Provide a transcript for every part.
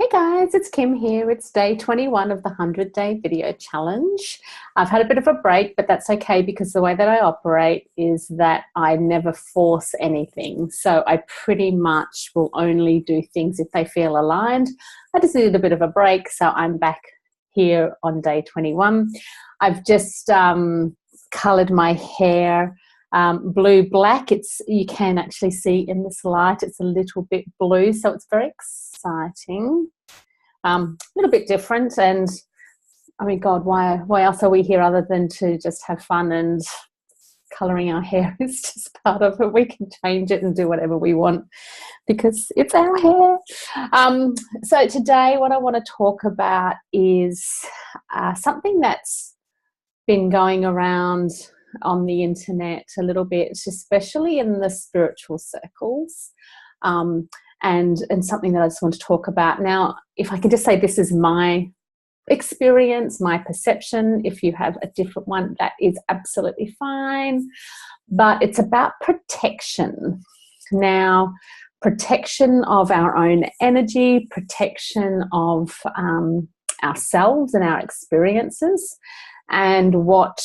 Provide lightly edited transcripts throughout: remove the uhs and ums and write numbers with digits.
Hey guys, it's Kim here. It's day 21 of the 100-day video challenge. I've had a bit of a break, but that's okay because the way that I operate is that I never force anything. So I pretty much will only do things if they feel aligned. I just needed a bit of a break, so I'm back here on day 21. I've just colored my hair blue black. You can actually see in this light it's a little bit blue, so it's very exciting, a little bit different. And I mean, God, why else are we here other than to just have fun? And colouring our hair is just part of it. We can change it and do whatever we want because it's our hair. So today what I want to talk about is something that's been going around on the internet a little bit, especially in the spiritual circles, and something that I just want to talk about. Now, if I can just say, this is my experience, my perception. If you have a different one, that is absolutely fine, but it's about protection. Now, protection of our own energy, protection of ourselves and our experiences, and what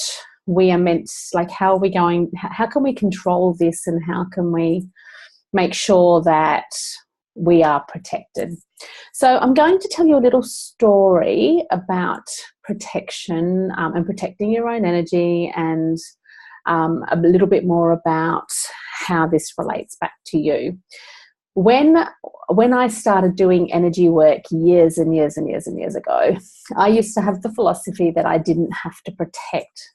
we are meant, like how can we control this, and how can we make sure that we are protected. So I'm going to tell you a little story about protection and protecting your own energy, and a little bit more about how this relates back to you. When I started doing energy work years and years and years and years ago, I used to have the philosophy that I didn't have to protect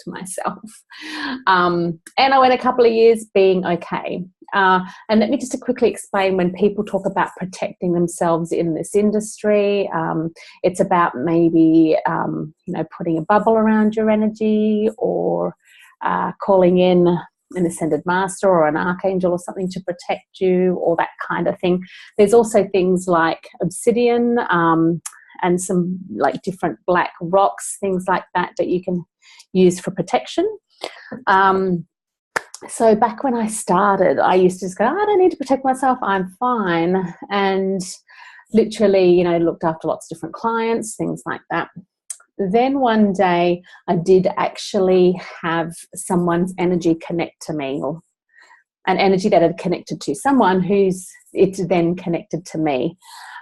myself. And I went a couple of years being okay. And let me just quickly explain, when people talk about protecting themselves in this industry, it's about maybe, putting a bubble around your energy, or calling in an ascended master or an archangel or something to protect you, or that kind of thing. There's also things like obsidian, and some like different black rocks, things like that you can use for protection. So back when I started, I used to just go, I don't need to protect myself, I'm fine. And literally, looked after lots of different clients, things like that. Then one day I did actually have someone's energy connect to me, or an energy that had connected to someone it's then connected to me.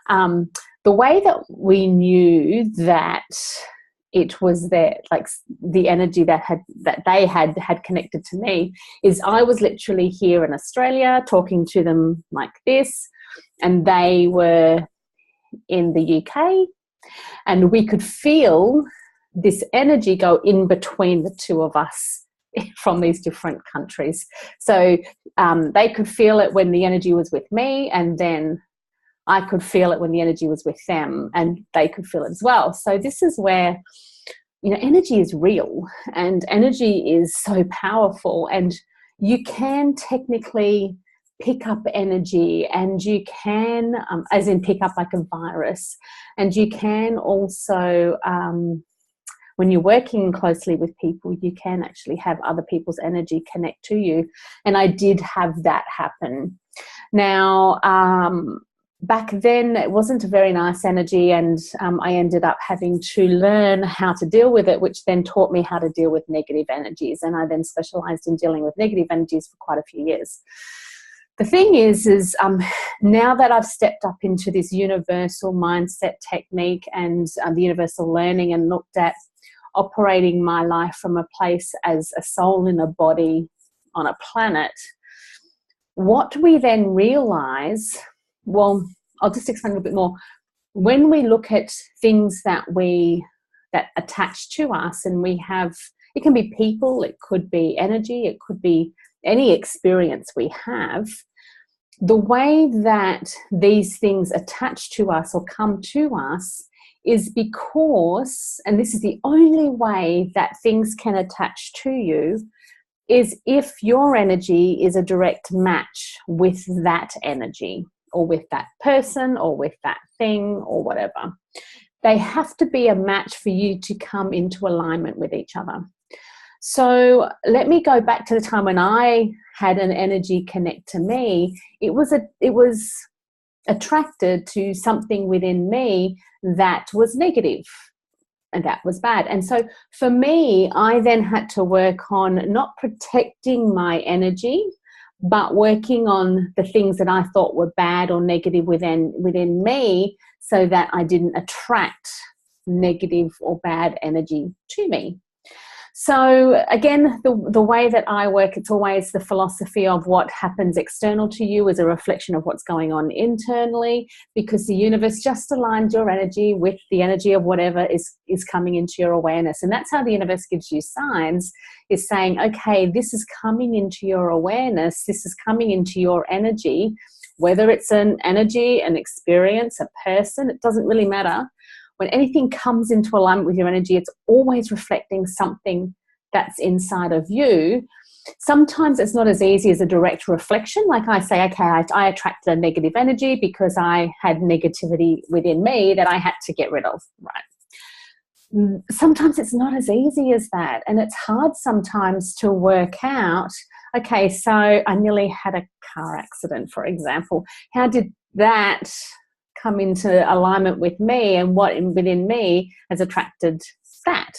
The way that we knew that it was there, like the energy that they had connected to me, is I was literally here in Australia talking to them like this, and they were in the UK, and we could feel this energy go in between the two of us from these different countries. So they could feel it when the energy was with me, and then I could feel it when the energy was with them, and they could feel it as well. So this is where, energy is real, and energy is so powerful, and you can technically pick up energy, and you can, as in pick up like a virus, and you can also, when you're working closely with people, you can actually have other people's energy connect to you. And I did have that happen. Now, back then it wasn't a very nice energy, and I ended up having to learn how to deal with it, which then taught me how to deal with negative energies. And I then specialized in dealing with negative energies for quite a few years. The thing is now that I've stepped up into this universal mindset technique and the universal learning, and looked at operating my life from a place as a soul in a body on a planet, what we then realize, well, I'll just explain a little bit more. When we look at things that attach to us, and we have, it can be people, it could be energy, it could be any experience we have, the way that these things attach to us or come to us is because, and this is the only way that things can attach to you, is if your energy is a direct match with that energy, or with that person, or with that thing, or whatever. They have to be a match for you to come into alignment with each other. So let me go back to the time when I had an energy connect to me. It was attracted to something within me that was negative and that was bad. And so for me, I then had to work on not protecting my energy, but working on the things that I thought were bad or negative within me, so that I didn't attract negative or bad energy to me. So again, the way that I work, it's always the philosophy of what happens external to you is a reflection of what's going on internally, because the universe just aligns your energy with the energy of whatever is coming into your awareness. And that's how the universe gives you signs, is saying, okay, this is coming into your awareness, this is coming into your energy, whether it's an energy, an experience, a person, it doesn't really matter. When anything comes into alignment with your energy, it's always reflecting something that's inside of you. Sometimes it's not as easy as a direct reflection. Like I say, okay, I attracted a negative energy because I had negativity within me that I had to get rid of, right? Sometimes it's not as easy as that. And it's hard sometimes to work out, okay, so I nearly had a car accident, for example. How did that come into alignment with me, and what within me has attracted that?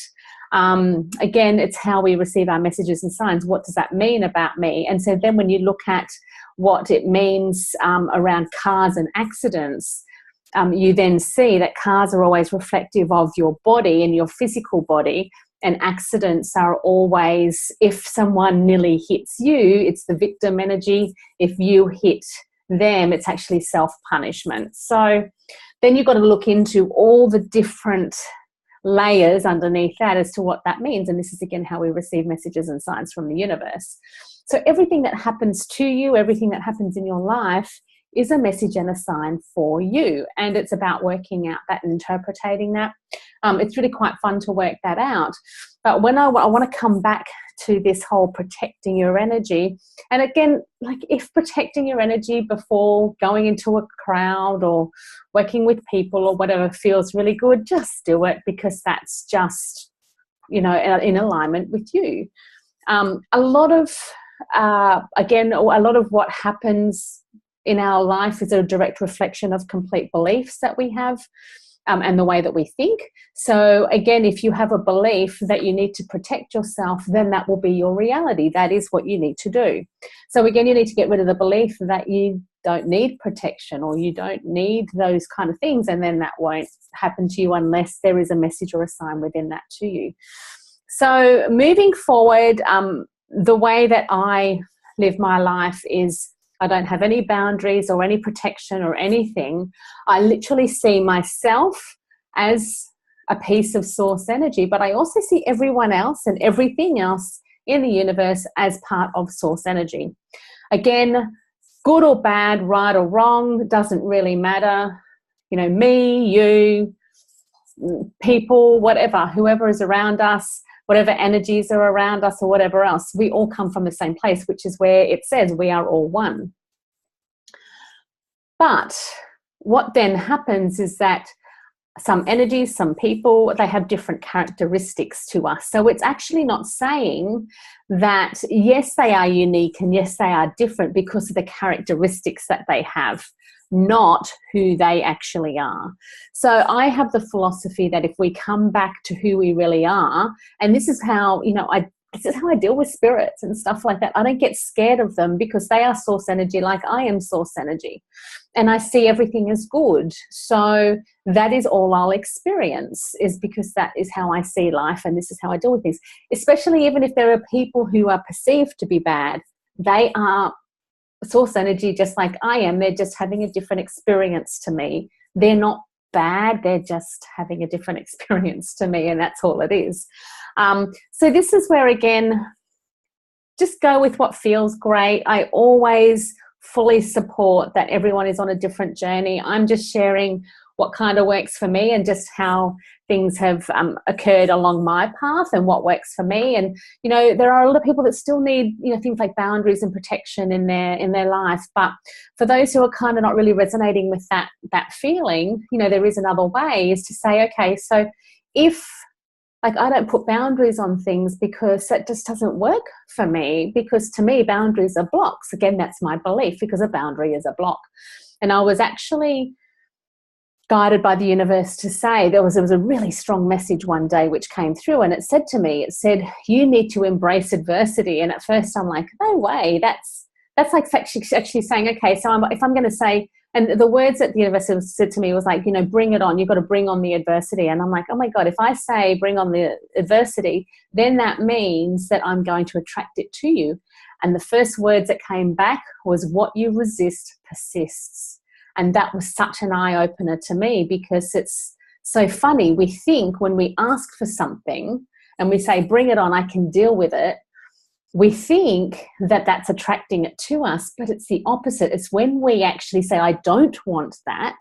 Again, it's how we receive our messages and signs. What does that mean about me? And so then when you look at what it means around cars and accidents, you then see that cars are always reflective of your body and your physical body, and accidents are always, if someone nearly hits you, it's the victim energy. If you hit them, it's actually self-punishment. So then you've got to look into all the different layers underneath that as to what that means. And this is again how we receive messages and signs from the universe. So everything that happens to you, everything that happens in your life is a message and a sign for you. And it's about working out that and interpreting that. It's really quite fun to work that out. But when I want to come back to this whole protecting your energy, and again, like if protecting your energy before going into a crowd or working with people or whatever feels really good, just do it, because that's just, you know, in alignment with you. A lot of what happens in our life is a direct reflection of complete beliefs that we have. And the way that we think. So again, if you have a belief that you need to protect yourself, then that will be your reality. That is what you need to do. So again, you need to get rid of the belief that you don't need protection or you don't need those kind of things, and then that won't happen to you unless there is a message or a sign within that to you. So moving forward, the way that I live my life is I don't have any boundaries or any protection or anything. I literally see myself as a piece of source energy, but I also see everyone else and everything else in the universe as part of source energy. Again, good or bad, right or wrong, doesn't really matter. You know, me, you, people, whatever, whoever is around us, whatever energies are around us or whatever else, we all come from the same place, which is where it says we are all one. But what then happens is that some energies, some people, they have different characteristics to us. So it's actually not saying that, yes, they are unique and yes, they are different because of the characteristics that they have, not who they actually are. So I have the philosophy that if we come back to who we really are, and this is how, you know, this is how I deal with spirits and stuff like that. I don't get scared of them because they are source energy like I am source energy. And I see everything as good. So that is all I'll experience, is because that is how I see life and this is how I deal with things. Especially even if there are people who are perceived to be bad, they are source energy just like I am. They're just having a different experience to me. They're not bad, they're just having a different experience to me, and that's all it is. So this is where, again, just go with what feels great. I always fully support that everyone is on a different journey. I'm just sharing what kind of works for me and just how things have occurred along my path and what works for me. And, you know, there are a lot of people that still need, you know, things like boundaries and protection in their life. But for those who are kind of not really resonating with that feeling, you know, there is another way, is to say, okay, so if, like, I don't put boundaries on things because that just doesn't work for me, because to me, boundaries are blocks. Again, that's my belief, because a boundary is a block. And I was actually guided by the universe to say, there was a really strong message one day which came through, and it said to me, it said, you need to embrace adversity. And at first I'm like, no way, that's like actually saying, okay, so if I'm going to say, and the words that the universe said to me was like, bring it on. You've got to bring on the adversity. And I'm like, oh my God, if I say bring on the adversity, then that means that I'm going to attract it to you. And the first words that came back was, what you resist persists. And that was such an eye-opener to me, because it's so funny. We think when we ask for something and we say, bring it on, I can deal with it, we think that that's attracting it to us, but it's the opposite. It's when we actually say, I don't want that,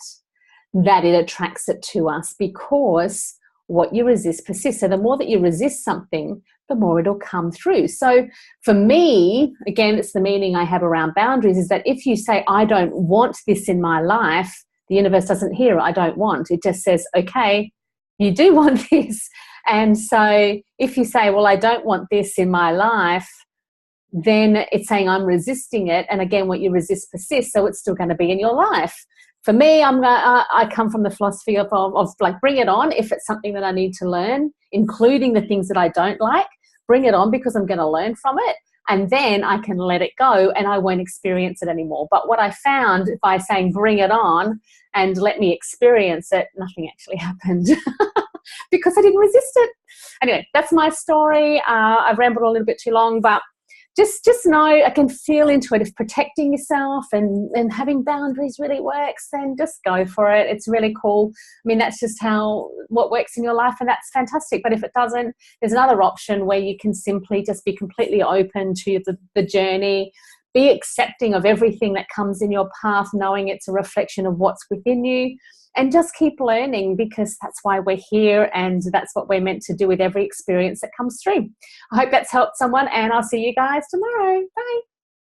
that it attracts it to us, because what you resist persists. So the more that you resist something, the more it'll come through. So for me, again, it's the meaning I have around boundaries, is that if you say, I don't want this in my life, the universe doesn't hear, I don't want. It just says, okay, you do want this. And so if you say, well, I don't want this in my life, then it's saying I'm resisting it. And again, what you resist persists, so it's still going to be in your life. For me, I come from the philosophy of like, bring it on if it's something that I need to learn, including the things that I don't like. Bring it on, because I'm going to learn from it. And then I can let it go and I won't experience it anymore. But what I found by saying bring it on and let me experience it, nothing actually happened because I didn't resist it. Anyway, that's my story. I've rambled a little bit too long, but just know, I can feel into it. If protecting yourself and having boundaries really works, then just go for it. It's really cool. I mean, that's just what works in your life, and that's fantastic. But if it doesn't, there's another option where you can simply just be completely open to the journey, be accepting of everything that comes in your path, knowing it's a reflection of what's within you, and just keep learning, because that's why we're here, and that's what we're meant to do with every experience that comes through. I hope that's helped someone, and I'll see you guys tomorrow. Bye.